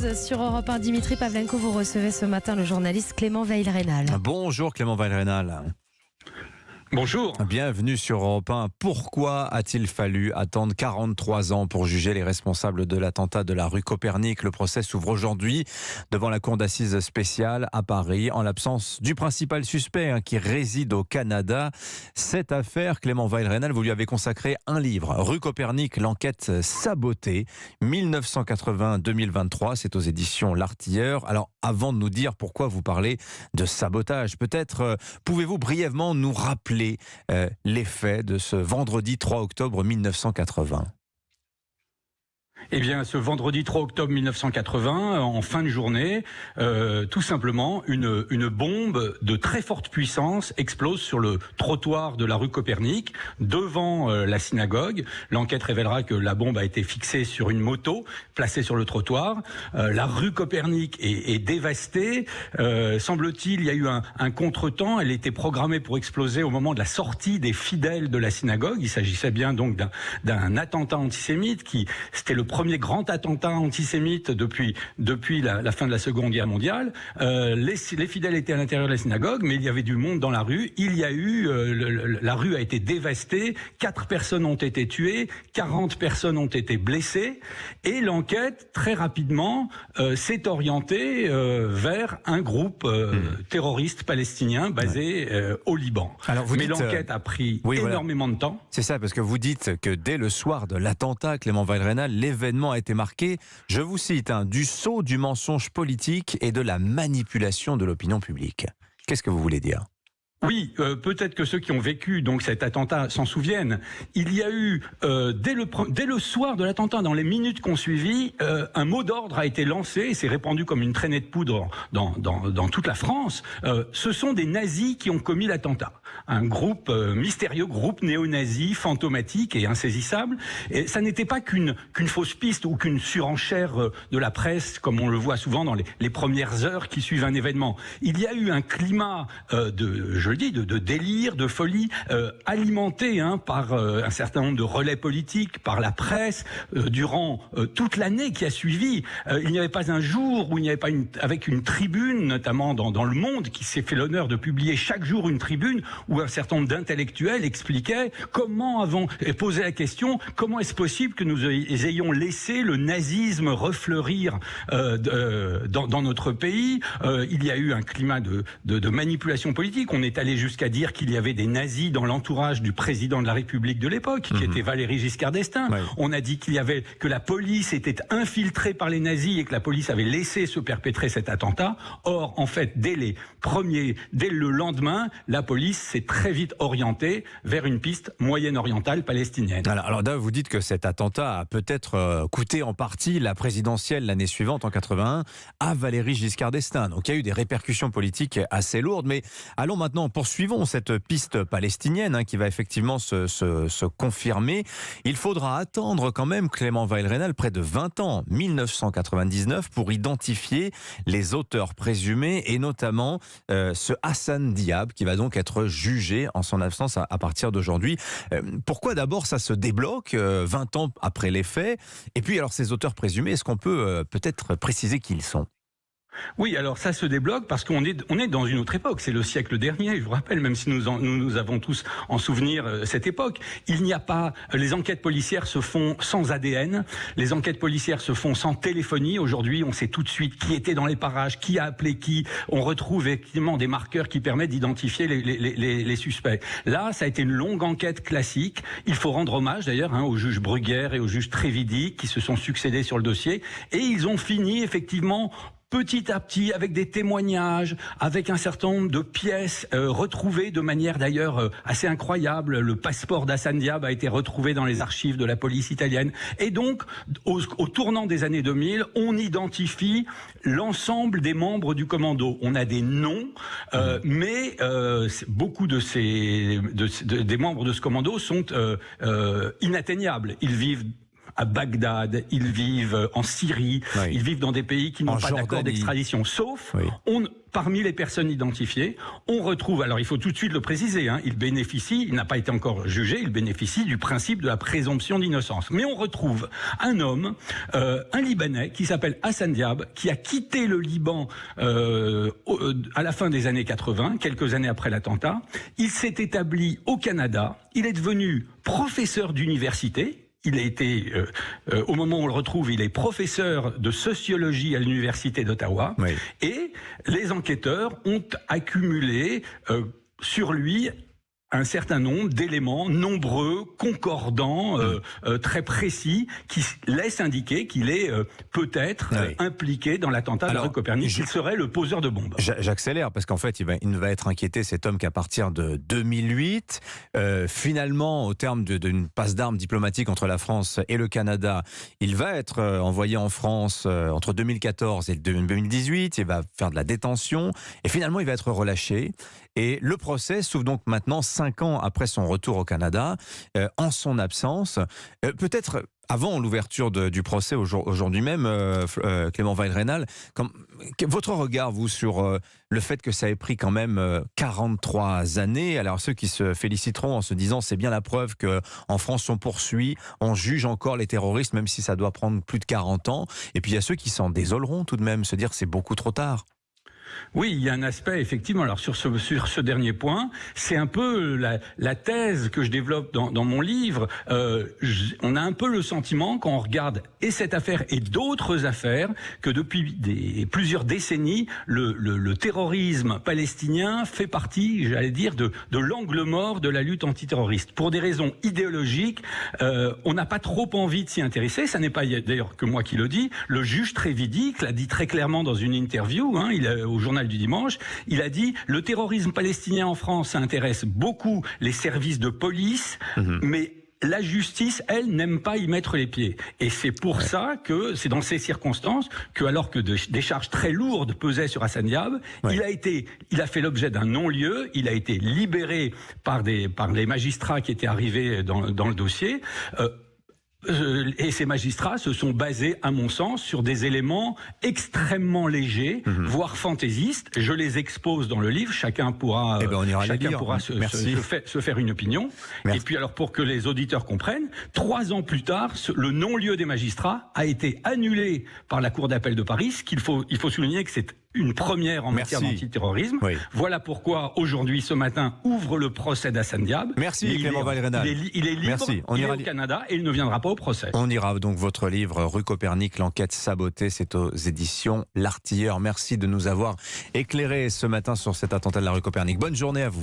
12 sur Europe 1. Dimitri Pavlenko, vous recevez ce matin le journaliste Clément Veil-Rénal. Bonjour Clément Veil-Rénal. Bonjour. Bienvenue sur Europe 1. Pourquoi a-t-il fallu attendre 43 ans pour juger les responsables de l'attentat de la rue Copernic? Le procès s'ouvre aujourd'hui devant la cour d'assises spéciale à Paris, en l'absence du principal suspect qui réside au Canada. Cette affaire, Clément Veil-Rénal, vous lui avez consacré un livre, Rue Copernic, l'enquête sabotée, 1980-2023, c'est aux éditions L'Artilleur. Alors, avant de nous dire pourquoi vous parlez de sabotage, peut-être pouvez-vous brièvement nous rappeler les faits de ce vendredi 3 octobre 1980. Eh bien, ce vendredi 3 octobre 1980, en fin de journée, tout simplement, une bombe de très forte puissance explose sur le trottoir de la rue Copernic, devant la synagogue. L'enquête révélera que la bombe a été fixée sur une moto, placée sur le trottoir. La rue Copernic est dévastée. Semble-t-il, il y a eu un contretemps. Elle était programmée pour exploser au moment de la sortie des fidèles de la synagogue. Il s'agissait bien donc d'un attentat antisémite c'était le premier grand attentat antisémite depuis la fin de la Seconde Guerre mondiale. Les fidèles étaient à l'intérieur de la synagogue, mais il y avait du monde dans la rue. La rue a été dévastée, 4 personnes ont été tuées, 40 personnes ont été blessées, et l'enquête, très rapidement, s'est orientée vers un groupe terroriste palestinien basé au Liban. Alors mais l'enquête a pris énormément de temps. C'est ça, parce que vous dites que dès le soir de l'attentat, Clément Veil-Rénal, l'événement a été marqué, je vous cite, du sceau du mensonge politique et de la manipulation de l'opinion publique. Qu'est-ce que vous voulez dire ? Oui, peut-être que ceux qui ont vécu donc cet attentat s'en souviennent. Il y a eu, dès le soir de l'attentat, dans les minutes qu'on suivit, un mot d'ordre a été lancé et s'est répandu comme une traînée de poudre dans toute la France. Ce sont des nazis qui ont commis l'attentat. Un groupe mystérieux, groupe néo-nazi, fantomatique et insaisissable. Et ça n'était pas qu'une fausse piste ou qu'une surenchère de la presse, comme on le voit souvent dans les premières heures qui suivent un événement. Il y a eu un climat de délire, de folie, alimenté par un certain nombre de relais politiques, par la presse, durant toute l'année qui a suivi. Il n'y avait pas un jour où il n'y avait pas avec une tribune, notamment dans Le Monde, qui s'est fait l'honneur de publier chaque jour une tribune où un certain nombre d'intellectuels expliquaient et posaient la question, comment est-ce possible que nous ayons laissé le nazisme refleurir dans notre pays. Il y a eu un climat de manipulation politique. On est allé jusqu'à dire qu'il y avait des nazis dans l'entourage du président de la République de l'époque, qui était Valéry Giscard d'Estaing. Ouais. On a dit que la police était infiltrée par les nazis et que la police avait laissé se perpétrer cet attentat. Or, en fait, dès le lendemain, la police s'est très vite orientée vers une piste moyen-orientale palestinienne. Alors là, vous dites que cet attentat a peut-être coûté en partie la présidentielle l'année suivante, en 81, à Valéry Giscard d'Estaing. Donc il y a eu des répercussions politiques assez lourdes, mais allons maintenant, poursuivons cette piste palestinienne qui va effectivement se confirmer. Il faudra attendre quand même, Clément Veil-Rénal, près de 20 ans, 1999, pour identifier les auteurs présumés et notamment ce Hassan Diab qui va donc être jugé en son absence à partir d'aujourd'hui. Pourquoi d'abord ça se débloque 20 ans après les faits? Et puis alors ces auteurs présumés, est-ce qu'on peut peut-être préciser qui ils sont? Oui, alors ça se débloque parce qu'on est dans une autre époque. C'est le siècle dernier, je vous rappelle, même si nous avons tous en souvenir cette époque. Les enquêtes policières se font sans ADN, les enquêtes policières se font sans téléphonie. Aujourd'hui, on sait tout de suite qui était dans les parages, qui a appelé qui. On retrouve effectivement des marqueurs qui permettent d'identifier les suspects. Là, ça a été une longue enquête classique. Il faut rendre hommage d'ailleurs aux juges Bruguière et aux juges Trévidy qui se sont succédés sur le dossier. Et ils ont fini effectivement petit à petit, avec des témoignages, avec un certain nombre de pièces retrouvées de manière d'ailleurs assez incroyable. Le passeport d'Hassan Diab a été retrouvé dans les archives de la police italienne. Et donc, au tournant des années 2000, on identifie l'ensemble des membres du commando. On a des noms, mais beaucoup des membres de ce commando sont inatteignables. Ils vivent à Bagdad, ils vivent en Syrie, Oui. ils vivent dans des pays qui n'ont En pas d'accord Jordanie. d'extradition, sauf Oui. parmi les personnes identifiées, on retrouve, alors il faut tout de suite le préciser, il n'a pas été encore jugé, il bénéficie du principe de la présomption d'innocence. Mais on retrouve un homme, un Libanais, qui s'appelle Hassan Diab, qui a quitté le Liban à la fin des années 80, quelques années après l'attentat. Il s'est établi au Canada, il est devenu professeur d'université. Il a été, au moment où on le retrouve, il est professeur de sociologie à l'université d'Ottawa. Oui. Et les enquêteurs ont accumulé sur lui un certain nombre d'éléments nombreux, concordants, très précis, qui laissent indiquer qu'il est peut-être impliqué dans l'attentat de la rue Copernic, qu'il serait le poseur de bombes. J'accélère, parce qu'en fait, il ne va être inquiété, cet homme, qu'à partir de 2008. Finalement, au terme d'une passe d'armes diplomatique entre la France et le Canada, il va être envoyé en France entre 2014 et 2018. Il va faire de la détention, et finalement, il va être relâché. Et le procès s'ouvre donc maintenant 5 ans après son retour au Canada, en son absence. Peut-être avant l'ouverture du procès aujourd'hui même, Clément Weill-Raynal, votre regard, vous, sur le fait que ça ait pris quand même 43 années. Alors ceux qui se féliciteront en se disant c'est bien la preuve qu'en France on poursuit, on juge encore les terroristes, même si ça doit prendre plus de 40 ans. Et puis il y a ceux qui s'en désoleront tout de même, se dire que c'est beaucoup trop tard. Oui, il y a un aspect, effectivement, alors sur ce dernier point, c'est un peu la thèse que je développe dans mon livre. On a un peu le sentiment, quand on regarde et cette affaire et d'autres affaires, que depuis plusieurs décennies, le terrorisme palestinien fait partie, j'allais dire, de l'angle mort de la lutte antiterroriste. Pour des raisons idéologiques, on n'a pas trop envie de s'y intéresser. Ça n'est pas d'ailleurs que moi qui le dis. Le juge Trévidic l'a dit très clairement dans une interview, au journal du dimanche, il a dit le terrorisme palestinien en France, ça intéresse beaucoup les services de police, mais la justice, elle, n'aime pas y mettre les pieds. Et c'est pour ça que, c'est dans ces circonstances, que alors que des charges très lourdes pesaient sur Hassan Diab, il a fait l'objet d'un non-lieu, il a été libéré par les magistrats qui étaient arrivés dans le dossier. Et ces magistrats se sont basés, à mon sens, sur des éléments extrêmement légers, voire fantaisistes. Je les expose dans le livre. Chacun pourra, se faire une opinion. Merci. Et puis, alors, pour que les auditeurs comprennent, 3 ans plus tard, le non-lieu des magistrats a été annulé par la Cour d'appel de Paris. Il faut souligner que c'est une première en matière d'antiterrorisme. Oui. Voilà pourquoi aujourd'hui, ce matin, ouvre le procès d'Hassan Diab. Merci Clément Weill-Raynal. Il est libre, il est au Canada et il ne viendra pas au procès. On ira donc votre livre Rue Copernic, l'enquête sabotée, c'est aux éditions L'Artilleur. Merci de nous avoir éclairé ce matin sur cet attentat de la rue Copernic. Bonne journée à vous.